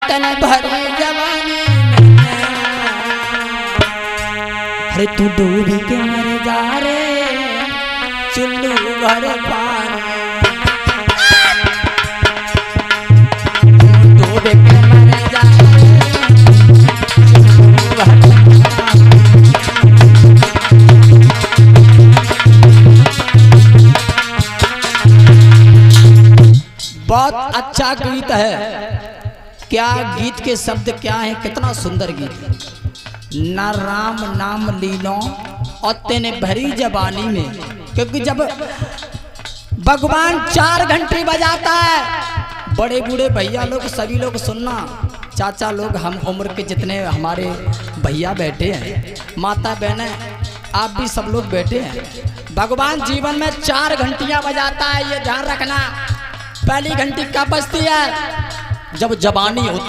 तन भरी जवानी अरे तू डूब के मर जा रे चुल्लू भर पानी डूब के मर जा बहुत अच्छा गीत है। क्या गीत के शब्द क्या हैं, कितना सुंदर गीत है। ना राम नाम लीलो और तेने भरी जवानी में, क्योंकि जब भगवान 4 घंटे बजाता है, बड़े बूढ़े भैया लोग सभी लोग सुनना, चाचा लोग, हम उम्र के जितने हमारे भैया बैठे हैं, माता बहनें आप भी सब लोग बैठे हैं, भगवान जीवन में 4 घंटियां बजाता है, ये ध्यान रखना। पहली घंटी कब बजती है? जब जवानी होती